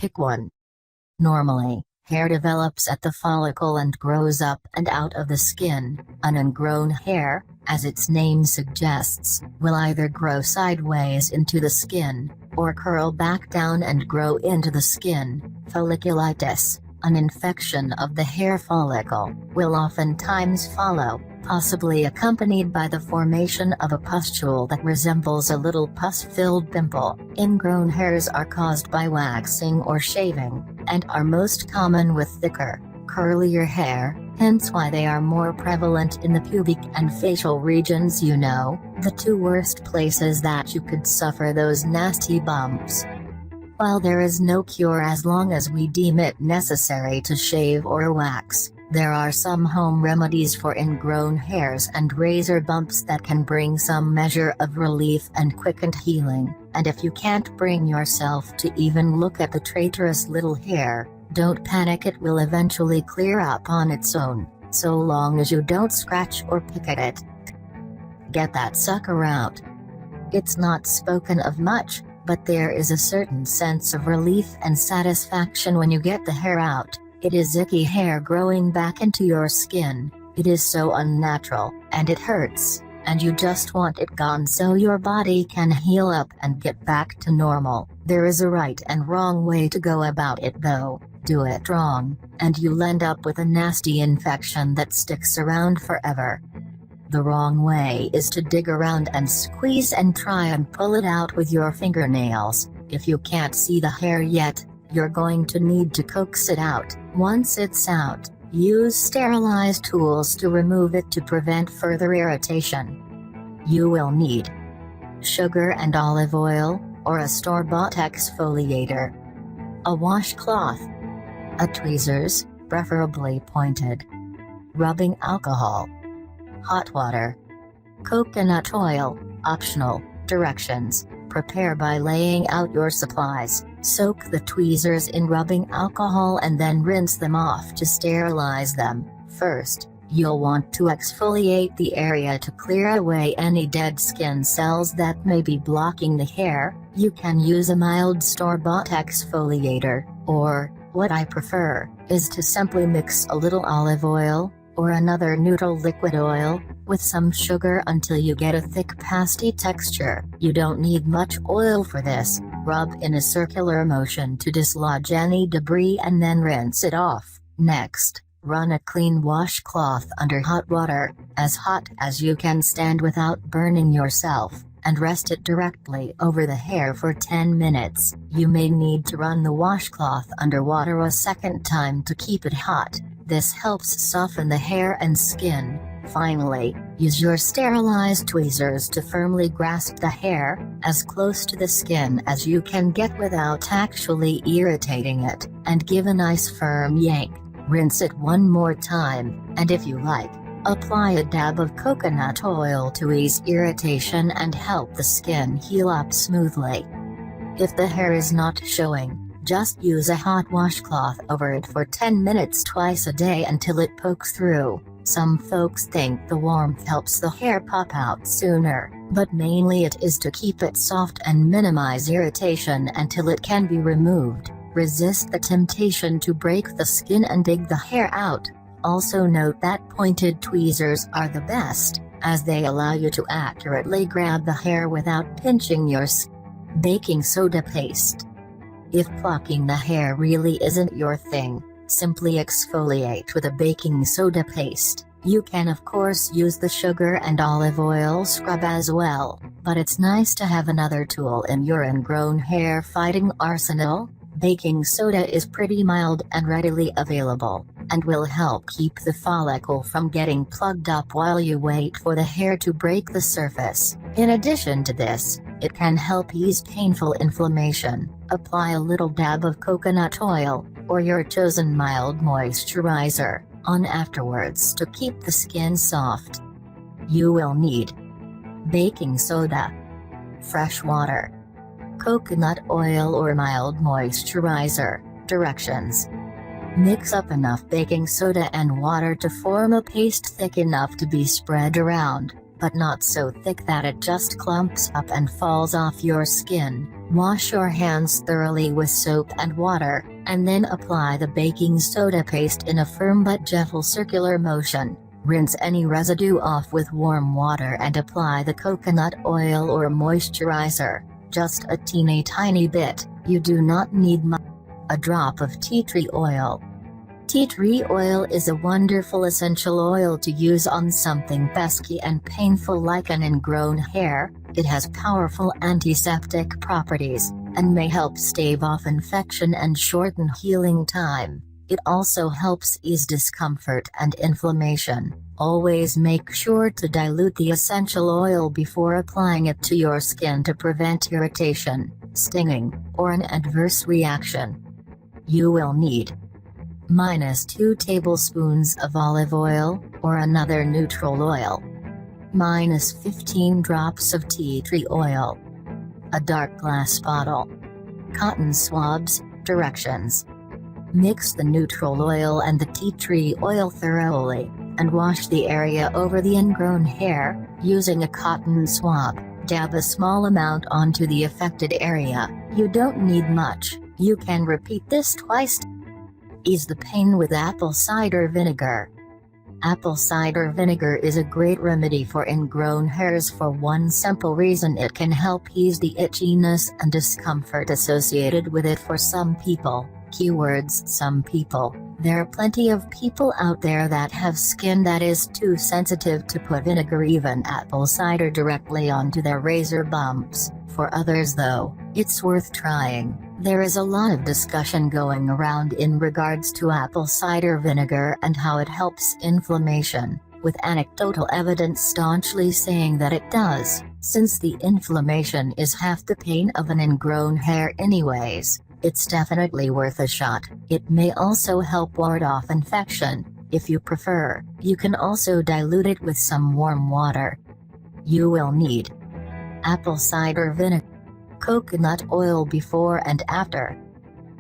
Pick one. Normally, hair develops at the follicle and grows up and out of the skin. An ingrown hair, as its name suggests, will either grow sideways into the skin, or curl back down and grow into the skin. Folliculitis, an infection of the hair follicle, will oftentimes follow, possibly accompanied by the formation of a pustule that resembles a little pus-filled pimple. Ingrown hairs are caused by waxing or shaving, and are most common with thicker, curlier hair, hence why they are more prevalent in the pubic and facial regions, the two worst places that you could suffer those nasty bumps. While there is no cure as long as we deem it necessary to shave or wax, there are some home remedies for ingrown hairs and razor bumps that can bring some measure of relief and quickened healing. And if you can't bring yourself to even look at the traitorous little hair, don't panic, it will eventually clear up on its own, so long as you don't scratch or pick at it. Get that sucker out. It's not spoken of much, but there is a certain sense of relief and satisfaction when you get the hair out. It is icky hair growing back into your skin. It is so unnatural, and it hurts, and you just want it gone so your body can heal up and get back to normal. There is a right and wrong way to go about it though. Do it wrong, and you'll end up with a nasty infection that sticks around forever. The wrong way is to dig around and squeeze and try and pull it out with your fingernails. If you can't see the hair yet, you're going to need to coax it out. Once it's out, use sterilized tools to remove it to prevent further irritation. You will need sugar and olive oil, or a store-bought exfoliator, a washcloth, a tweezers, preferably pointed, rubbing alcohol, hot water, coconut oil, optional. Directions: prepare by laying out your supplies. Soak the tweezers in rubbing alcohol and then rinse them off to sterilize them. First, you'll want to exfoliate the area to clear away any dead skin cells that may be blocking the hair. You can use a mild store-bought exfoliator, or, what I prefer, is to simply mix a little olive oil, or another neutral liquid oil, with some sugar until you get a thick pasty texture. You don't need much oil for this. Rub in a circular motion to dislodge any debris and then rinse it off. Next, run a clean washcloth under hot water, as hot as you can stand without burning yourself, and rest it directly over the hair for 10 minutes. You may need to run the washcloth under water a second time to keep it hot. This helps soften the hair and skin. Finally, use your sterilized tweezers to firmly grasp the hair, as close to the skin as you can get without actually irritating it, and give a nice firm yank. Rinse it one more time, and if you like, apply a dab of coconut oil to ease irritation and help the skin heal up smoothly. If the hair is not showing, just use a hot washcloth over it for 10 minutes twice a day until it pokes through. Some folks think the warmth helps the hair pop out sooner, but mainly it is to keep it soft and minimize irritation until it can be removed. Resist the temptation to break the skin and dig the hair out. Also note that pointed tweezers are the best, as they allow you to accurately grab the hair without pinching your skin. Baking soda paste. If plucking the hair really isn't your thing, simply exfoliate with a baking soda paste. You can of course use the sugar and olive oil scrub as well, but it's nice to have another tool in your ingrown hair fighting arsenal. Baking soda is pretty mild and readily available, and will help keep the follicle from getting plugged up while you wait for the hair to break the surface. In addition to this, it can help ease painful inflammation. Apply a little dab of coconut oil, or your chosen mild moisturizer, on afterwards to keep the skin soft. You will need baking soda, fresh water, coconut oil or mild moisturizer. Directions: mix up enough baking soda and water to form a paste thick enough to be spread around. but not so thick that it just clumps up and falls off your skin. Wash your hands thoroughly with soap and water, and then apply the baking soda paste in a firm but gentle circular motion. Rinse any residue off with warm water and apply the coconut oil or moisturizer. Just a tiny bit, you do not need much. A drop of tea tree oil. Tea tree oil is a wonderful essential oil to use on something pesky and painful like an ingrown hair. It has powerful antiseptic properties, and may help stave off infection and shorten healing time. It also helps ease discomfort and inflammation. Always make sure to dilute the essential oil before applying it to your skin to prevent irritation, stinging, or an adverse reaction. You will need -2 tablespoons of olive oil, or another neutral oil. -15 drops of tea tree oil. A dark glass bottle. Cotton swabs. Directions. Mix the neutral oil and the tea tree oil thoroughly, and wash the area over the ingrown hair, using a cotton swab. Dab a small amount onto the affected area. You don't need much. You can repeat this twice. Ease the pain with apple cider vinegar. Apple cider vinegar is a great remedy for ingrown hairs for one simple reason: it can help ease the itchiness and discomfort associated with it for some people. Keywords: some people. There are plenty of people out there that have skin that is too sensitive to put vinegar, even apple cider, directly onto their razor bumps. For others though, it's worth trying. There is a lot of discussion going around in regards to apple cider vinegar and how it helps inflammation, with anecdotal evidence staunchly saying that it does, since the inflammation is half the pain of an ingrown hair anyways. It's definitely worth a shot. It may also help ward off infection. If you prefer, you can also dilute it with some warm water. You will need apple cider vinegar, coconut oil before and after.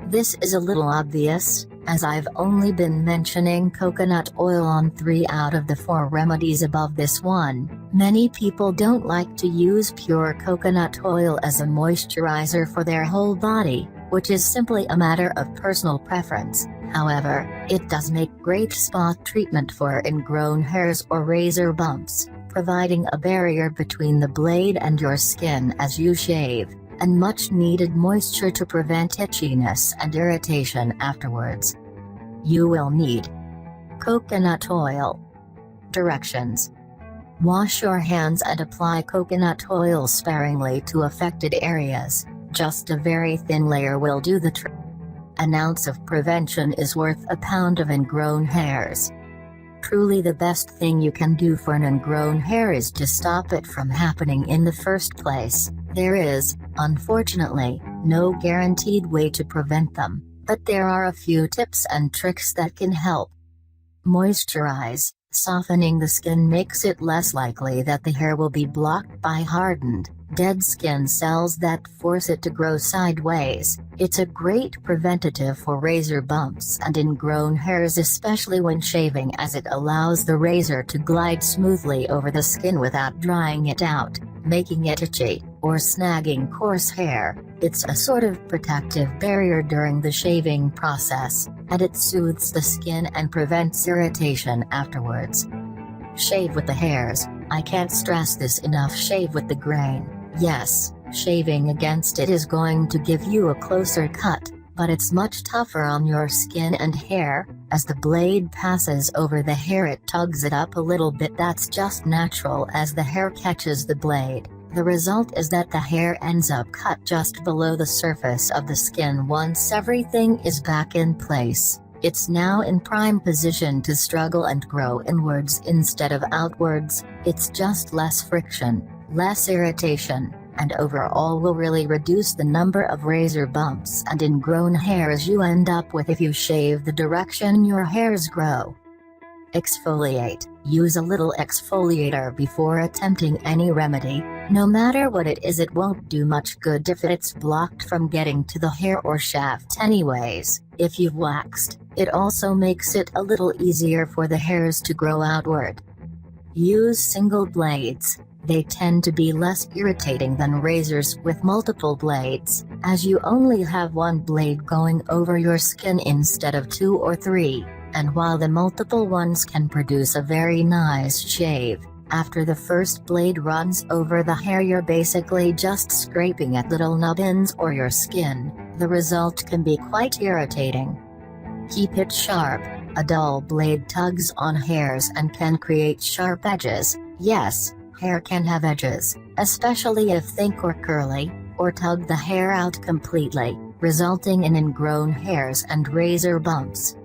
This is a little obvious, as I've only been mentioning coconut oil on 3 out of the 4 remedies above this one. Many people don't like to use pure coconut oil as a moisturizer for their whole body, which is simply a matter of personal preference. However, it does make great spot treatment for ingrown hairs or razor bumps, providing a barrier between the blade and your skin as you shave, and much needed moisture to prevent itchiness and irritation afterwards. You will need coconut oil. Directions. Wash your hands and apply coconut oil sparingly to affected areas. Just a very thin layer will do the trick. An ounce of prevention is worth a pound of ingrown hairs. Truly the best thing you can do for an ingrown hair is to stop it from happening in the first place. There is, unfortunately, no guaranteed way to prevent them, but there are a few tips and tricks that can help. Moisturize. Softening the skin makes it less likely that the hair will be blocked by hardened, dead skin cells that force it to grow sideways. It's a great preventative for razor bumps and ingrown hairs, especially when shaving, as it allows the razor to glide smoothly over the skin without drying it out, making it itchy, or snagging coarse hair. It's a sort of protective barrier during the shaving process, and it soothes the skin and prevents irritation afterwards. Shave with the hairs. I can't stress this enough. Shave with the grain. Yes, shaving against it is going to give you a closer cut, but it's much tougher on your skin and hair. As the blade passes over the hair, it tugs it up a little bit. That's just natural as the hair catches the blade. The result is that the hair ends up cut just below the surface of the skin. Once everything is back in place, it's now in prime position to struggle and grow inwards instead of outwards. It's just less friction, less irritation, and overall will really reduce the number of razor bumps and ingrown hairs you end up with if you shave the direction your hairs grow. Exfoliate. Use a little exfoliator before attempting any remedy. No matter what it is, it won't do much good if it's blocked from getting to the hair or shaft anyways. If you've waxed, it also makes it a little easier for the hairs to grow outward. Use single blades. They tend to be less irritating than razors with multiple blades, as you only have one blade going over your skin instead of 2 or 3, and while the multiple ones can produce a very nice shave, after the first blade runs over the hair you're basically just scraping at little nub ends or your skin. The result can be quite irritating. Keep it sharp. A dull blade tugs on hairs and can create sharp edges. Yes, hair can have edges, especially if thick or curly, or tug the hair out completely, resulting in ingrown hairs and razor bumps.